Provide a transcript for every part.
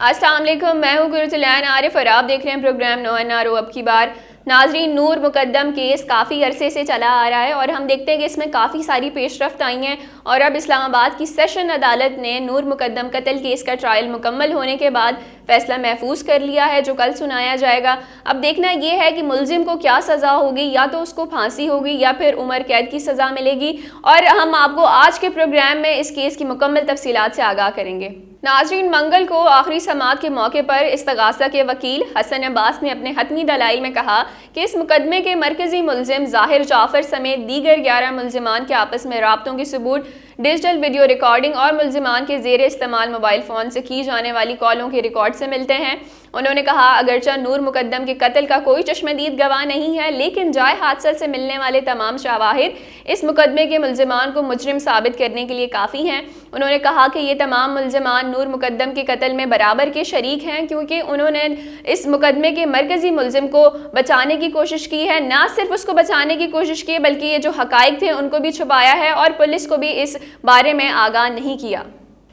अस्सलाम वालेकुम, मैं हूँ गुरुतुलैन आरिफ और आप देख रहे हैं programme no N R O. अब की बार नाजरीन, नूर मुकद्दम केस काफ़ी अरसे से चला आ रहा है और हम देखते हैं कि इसमें काफ़ी सारी पेशरफ्त आई हैं और अब इस्लामाबाद की सेशन अदालत ने नूर मुकद्दम कत्ल केस का ट्रायल मुकम्मल होने के बाद फैसला महफूज कर लिया है, जो कल सुनाया जाएगा। अब देखना यह है कि मुलजिम को क्या सज़ा होगी, या तो उसको फांसी होगी या फिर उम्र कैद की सज़ा मिलेगी, और हम आपको आज के प्रोग्राम में इस केस की मुकम्मल तफसीलात से आगाह करेंगे। नाज़रीन, मंगल को आखिरी समाअत के मौके पर इस्तगासा के वकील हसन अब्बास ने अपने हतमी दलाइल में कहा कि इस मुकदमे के मरकजी मुलजिम ज़ाहिर जाफ़र समेत दीगर 11 मुलजिमान के आपस में राब्तों के सबूत, डिजिटल वीडियो रिकॉर्डिंग और मुलजिमान के ज़ेर इस्तेमाल मोबाइल फ़ोन से की जाने वाली कॉलों के रिकॉर्ड से मिलते हैं। उन्होंने कहा, अगरचा नूर मुकद्दम के कत्ल का कोई चश्मदीद गवाह नहीं है, लेकिन जाए हादसा से मिलने वाले तमाम शवाहिद इस मुकदमे के मुलजिमान को मुजरिम साबित करने के लिए काफ़ी हैं। उन्होंने कहा कि ये तमाम मुलजिमान नूर मुकद्दम के कत्ल में बराबर के शरीक हैं, क्योंकि उन्होंने इस मुकदमे के मरकजी मुलजिम को बचाने की कोशिश की है। ना सिर्फ उसको बचाने की कोशिश की है, बल्कि ये जो हकाइक थे उनको भी छुपाया है और पुलिस को भी इस बारे में आगाह नहीं किया।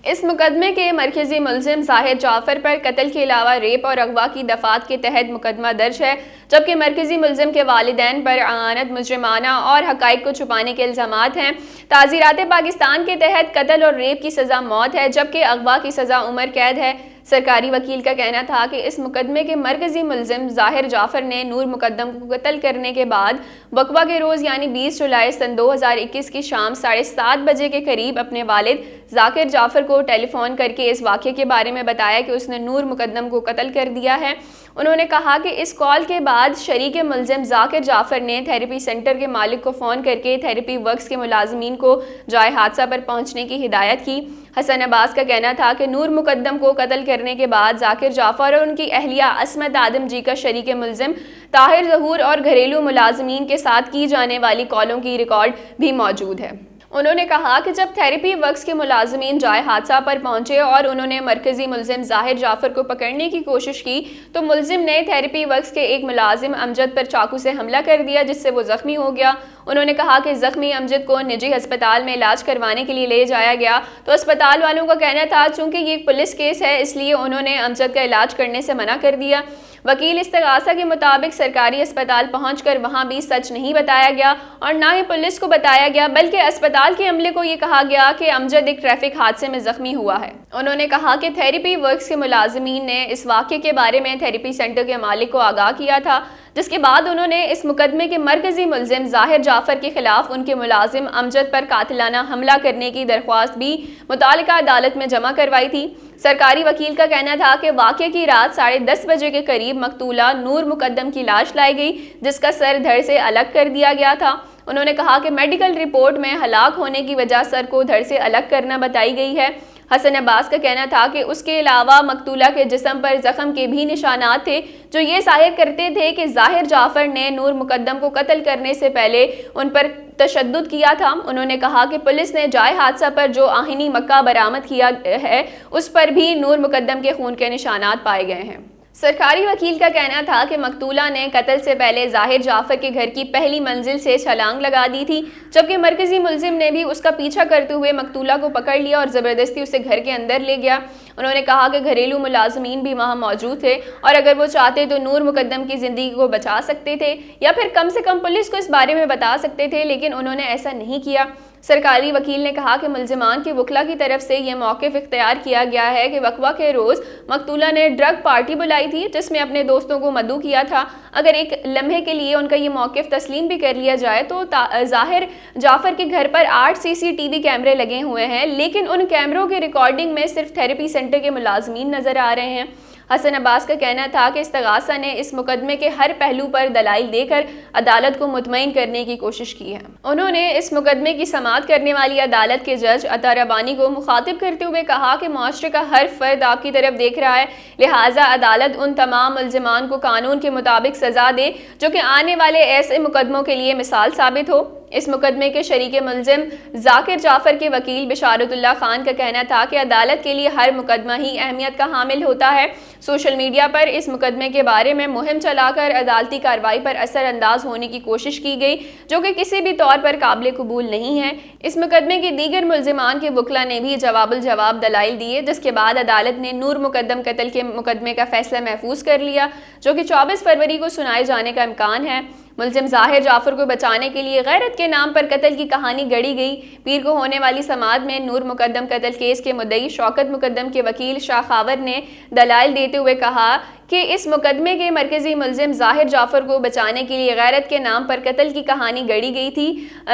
इस मुकदमे के मरकजी मुलजिम ज़ाहिर जाफ़र पर कत्ल के अलावा रेप और अगवा की दफ़ात के तहत मुकदमा दर्ज है, जबकि मरकजी मुलजिम के वालिदैन पर आनत, मुजरिमाना और हकाइक को छुपाने के इल्ज़ामात हैं। ताज़ीरात पाकिस्तान के तहत कत्ल और रेप की सज़ा मौत है, जबकि अगवा की सज़ा उम्र कैद है। सरकारी वकील का कहना था कि इस मुकदमे के मरकजी मुलजिम ज़ाहिर जाफ़र ने नूर मुकद्दम को कत्ल करने के बाद वकवा के रोज़ यानी 20 जुलाई सन 2021 की शाम 7:30 बजे के करीब अपने वालिद ज़ाकिर जाफ़र को टेलीफोन करके इस वाक़े के बारे में बताया कि उसने नूर मुकद्दम को कत्ल कर दिया है। उन्होंने कहा कि इस कॉल के बाद शरीक मुलजिम ज़ाकिर जाफ़र ने थेरेपी सेंटर के मालिक को फ़ोन करके थेरेपी वर्क्स के मुलाजमीन को जाए हादसा पर पहुँचने की हिदायत की। हसन अब्बास का कहना था कि नूर मुकद्दम को कत्ल करने के बाद ज़ाकिर जाफ़र और उनकी अहलिया अस्मत आदम जी का शरीक मुलजिम ताहिर ज़हूर और घरेलू मुलाजमीन के साथ की जाने वाली कॉलों की रिकॉर्ड भी मौजूद है। उन्होंने कहा कि जब थेरेपी वर्क्स के मुलाजमीन जाए हादसा पर पहुंचे और उन्होंने मरकजी मुलजिम ज़ाहिर जाफ़र को पकड़ने की कोशिश की, तो मुलजिम ने थेरेपी वर्क्स के एक मुलाजिम अमजद पर चाकू से हमला कर दिया, जिससे वो ज़ख्मी हो गया। उन्होंने कहा कि ज़ख्मी अमजद को निजी अस्पताल में इलाज करवाने के लिए ले जाया गया, तो अस्पताल वालों का कहना था चूँकि ये पुलिस केस है, इसलिए उन्होंने अमजद का इलाज करने से मना कर दिया। वकील इस्तगासा के मुताबिक सरकारी अस्पताल पहुंचकर वहां भी सच नहीं बताया गया और ना ही पुलिस को बताया गया, बल्कि अस्पताल के अमले को ये कहा गया कि अमजद एक ट्रैफिक हादसे में जख्मी हुआ है। उन्होंने कहा कि थेरेपी वर्क्स के मुलाजमीन ने इस वाक़े के बारे में थेरेपी सेंटर के मालिक को आगाह किया था, जिसके बाद उन्होंने इस मुकदमे के मरकजी मुलजिम ज़ाहिर जाफ़र के खिलाफ उनके मुलाजिम अमजद पर कातिलाना हमला करने की दरख्वास्त भी मुतालिका अदालत में जमा करवाई थी। सरकारी वकील का कहना था कि वाक़े की रात 10:30 बजे के करीब मकतूला नूर मुकद्दम की लाश लाई गई, जिसका सर धड़ से अलग कर दिया गया था। उन्होंने कहा कि मेडिकल रिपोर्ट में हलाक होने की वजह सर को धड़ से अलग करना बताई गई है। हसन अब्बास का कहना था कि उसके अलावा मकतूला के जिस्म पर जख्म के भी निशानात थे, जो ये ज़ाहिर करते थे कि ज़ाहिर जाफ़र ने नूर मुकद्दम को कत्ल करने से पहले उन पर तशद्दुद किया था। उन्होंने कहा कि पुलिस ने जाए हादसा पर जो आहिनी मक्का बरामद किया है, उस पर भी नूर मुकद्दम के खून के निशानात पाए गए हैं। सरकारी वकील का कहना था कि मकतूला ने कत्ल से पहले ज़ाहिर जाफ़र के घर की पहली मंजिल से छलांग लगा दी थी, जबकि मरकजी मुलजिम ने भी उसका पीछा करते हुए मकतूला को पकड़ लिया और ज़बरदस्ती उसे घर के अंदर ले गया। उन्होंने कहा कि घरेलू मुलाजमीन भी वहाँ मौजूद थे और अगर वो चाहते तो नूर मुकद्दम की ज़िंदगी को बचा सकते थे या फिर कम से कम पुलिस को इस बारे में बता सकते थे, लेकिन उन्होंने ऐसा नहीं किया। सरकारी वकील ने कहा कि मुलजिमान की वकला की तरफ से यह मौक़िफ़ इख्तियार किया गया है कि वकवा के रोज़ मकतूला ने ड्रग पार्टी बुलाई थी, जिसमें अपने दोस्तों को मदऊ किया था। अगर एक लम्हे के लिए उनका ये मौक़िफ़ तस्लीम भी कर लिया जाए तो ज़ाहिर जाफ़र के घर पर 8 CCTV कैमरे लगे हुए हैं, लेकिन उन कैमरों की रिकॉर्डिंग में सिर्फ थेरेपी सेंटर के मुलाजमीन नज़र आ रहे हैं। हसन अब्बास का कहना था कि इस्तगासा ने इस मुकदमे के हर पहलू पर दलाइल देकर अदालत को मुतमईन करने की कोशिश की है। उन्होंने इस मुकदमे की समाअत करने वाली अदालत के जज अता रबानी को मुखातिब करते हुए कहा कि मुआशरे का हर फर्द आपकी तरफ देख रहा है, लिहाजा अदालत उन तमाम मुलजिमान को कानून के मुताबिक सज़ा दे जो कि आने वाले ऐसे मुकदमों के लिए मिसाल साबित हो। इस मुकदमे के शरीके मुलजिम जाकिर जाफर के वकील बिशारतुल्लाह खान का कहना था कि अदालत के लिए हर मुकदमा ही अहमियत का हामिल होता है। सोशल मीडिया पर इस मुकदमे के बारे में मुहिम चलाकर अदालती कार्रवाई पर असरअंदाज होने की कोशिश की गई, जो कि किसी भी तौर पर काबिल कबूल नहीं है। इस मुकदमे के दीगर मुलजिमान के वकला ने भी जवाब दलाइल दिए, जिसके बाद अदालत ने नूर मुकद्दम कत्ल के मुकदमे का फैसला महफूज कर लिया, जो कि 24 फरवरी को सुनाए जाने का इम्कान है। मुलजिम जाहिर जाफर को बचाने के लिए गैरत के नाम पर कत्ल की कहानी गढ़ी गई। पीर को होने वाली समाअत में नूर मुकद्दम कत्ल केस के मुद्दई शौकत मुकद्दम के वकील शाह खावर ने दलाइल देते हुए कहा कि इस मुकदमे के मरकजी मुलजिम जाहिर जाफर को बचाने के लिए गैरत के नाम पर कत्ल की कहानी गढ़ी गई थी,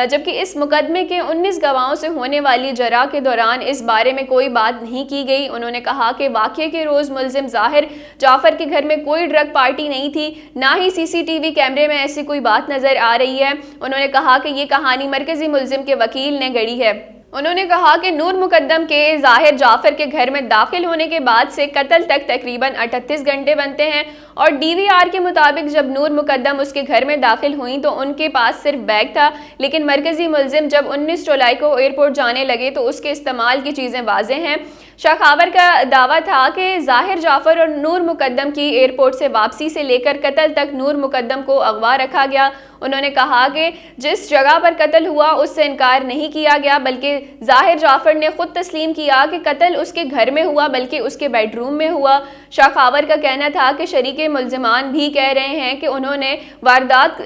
जबकि इस मुकदमे के 19 गवाहों से होने वाली जरा के दौरान इस बारे में कोई बात नहीं की गई। उन्होंने कहा कि वाक़ये के रोज़ मुलजिम जाहिर जाफर के घर में कोई ड्रग पार्टी नहीं थी, ना ही CCTV कैमरे में ऐसी कोई बात नज़र आ रही है। उन्होंने कहा कि ये कहानी मरकजी मुलजिम के वकील ने गढ़ी है। उन्होंने कहा कि नूर मुकद्दम के जाहिर जाफर के घर में दाखिल होने के बाद से कत्ल तक तकरीबन 38 घंटे बनते हैं और DVR के मुताबिक जब नूर मुकद्दम उसके घर में दाखिल हुई तो उनके पास सिर्फ बैग था, लेकिन मरकजी मुलजिम जब 19 जुलाई को एयरपोर्ट जाने लगे तो उसके इस्तेमाल की चीज़ें वाज़ेह हैं। शाह खावर का दावा था कि जाहिर जाफर और नूर मुकद्दम की एयरपोर्ट से वापसी से लेकर कत्ल तक नूर मुकद्दम को अगवा रखा गया। उन्होंने कहा कि जिस जगह पर कत्ल हुआ उससे इनकार नहीं किया गया, बल्कि जाहिर जाफर ने खुद तस्लीम किया कि कत्ल उसके घर में हुआ, बल्कि उसके बेडरूम में हुआ। शाह खावर का कहना था कि शरीके मुलजिमान भी कह रहे हैं कि उन्होंने वारदात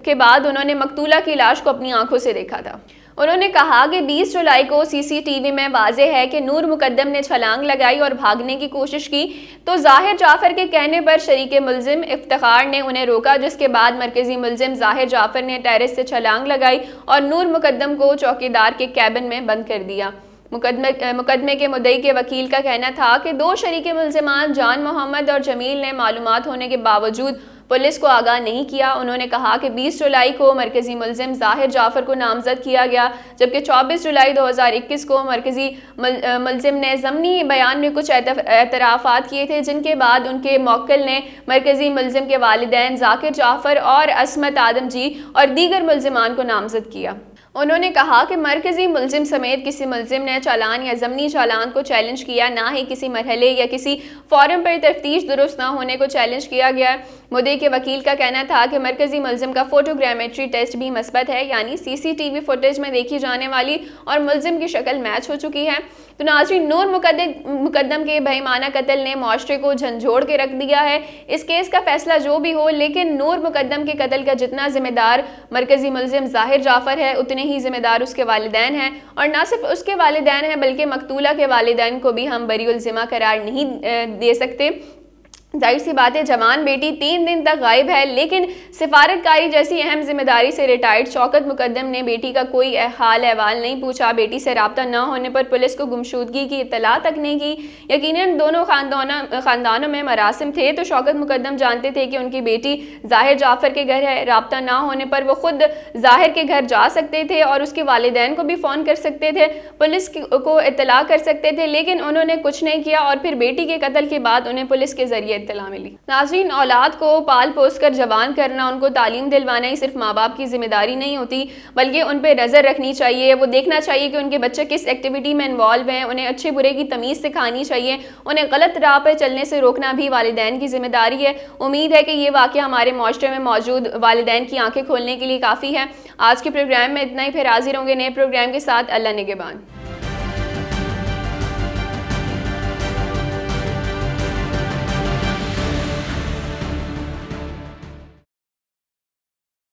के बाद उन्होंने मकतूला की लाश को अपनी आंखों से देखा था। उन्होंने कहा कि 20 जुलाई को CCTV में वाज़े है कि नूर मुकद्दम ने छलांग लगाई और भागने की कोशिश की, तो जाहिर जाफर के कहने पर शरीके मुलजिम इफ्तिखार ने उन्हें रोका, जिसके बाद मरकजी मुलजिम जाहिर जाफर ने टेरेस से छलांग लगाई और नूर मुकद्दम को चौकीदार के कैबिन में बंद कर दिया। मुकदमे के मुद्दई के वकील का कहना था कि 2 शरीके मुलजिमान जान मोहम्मद और जमील ने मालूमात होने के बावजूद पुलिस को आगाह नहीं किया। उन्होंने कहा कि 20 जुलाई को मरकजी मुलजिम जाहिर जाफर को नामजद किया गया, जबकि 24 जुलाई 2021 को मरकजी मुलजिम ने ज़मनी बयान में कुछ एतराफ़ात किए थे, जिनके बाद उनके मौक्किल ने मरकजी मुलजिम के वालिदैन जाकिर जाफर और असमत आदमजी और दीगर मुलजिमान को नामजद किया। उन्होंने कहा कि मरकजी मुलजिम समेत किसी मुलजिम ने चालान या ज़मनी चालान को चैलेंज किया, ना ही किसी मरहले या किसी फॉरम पर तफ्तीश दुरुस्त ना होने को चैलेंज किया गया। मुद्दई के वकील का कहना था कि मरकजी मुलजिम का फोटोग्रामेट्री टेस्ट भी मस्बत है, यानी CCTV फुटेज में देखी जाने वाली और मुलजिम की शक्ल मैच हो चुकी है। तो नाज़रीन, नूर मुकद्दम के बेईमाना कत्ल ने मुआशरे को झंझोड़ के रख दिया है। इस केस का फैसला जो भी हो, लेकिन नूर मुकद्दम के कत्ल का जितना जिम्मेदार मरकजी मुलजिम जाहिर जाफर है, उतने ही जिम्मेदार उसके वालिदैन हैं, और ना सिर्फ उसके वालिदैन हैं बल्कि मकतूला के वालिदैन को भी हम बरीउल ज़िम्मा करार नहीं दे सकते। जाहिर सी बात है, जवान बेटी 3 दिन तक गायब है, लेकिन सिफारतकारी जैसी अहम जिम्मेदारी से रिटायर्ड शौकत मुकद्दम ने बेटी का कोई हाल अहवाल नहीं पूछा। बेटी से रब्ता न होने पर पुलिस को गुमशुदगी की इत्तला तक नहीं की। यकीनन दोनों ख़ानदानों में मरासिम थे, तो शौकत मुकद्दम जानते थे कि उनकी बेटी जाहिर जाफर के घर है। रब्ता ना होने पर वो खुद जाहिर के घर जा सकते थे और उसके वालिदैन को भी फ़ोन कर सकते थे, पुलिस को इत्तला कर सकते थे, लेकिन उन्होंने कुछ नहीं किया और फिर बेटी के कत्ल के बाद उन्हें पुलिस के जरिए इत्तला मिली। नाज़रीन, औलाद को पाल पोस कर जवान करना, उनको तालीम दिलवाना ही सिर्फ माँ बाप की जिम्मेदारी नहीं होती, बल्कि उन पर नज़र रखनी चाहिए। वो देखना चाहिए कि उनके बच्चे किस एक्टिविटी में इन्वॉल्व हैं, उन्हें अच्छे बुरे की तमीज़ सिखानी चाहिए, उन्हें गलत राह पर चलने से रोकना भी वालिदैन की जिम्मेदारी है। उम्मीद है कि ये वाक़या हमारे माशरे में मौजूद वालिदैन की आंखें खोलने के लिए काफ़ी है। आज के प्रोग्राम में इतना ही, फिर हाजिर होंगे नए प्रोग्राम के साथ। अल्लाह निगहबान।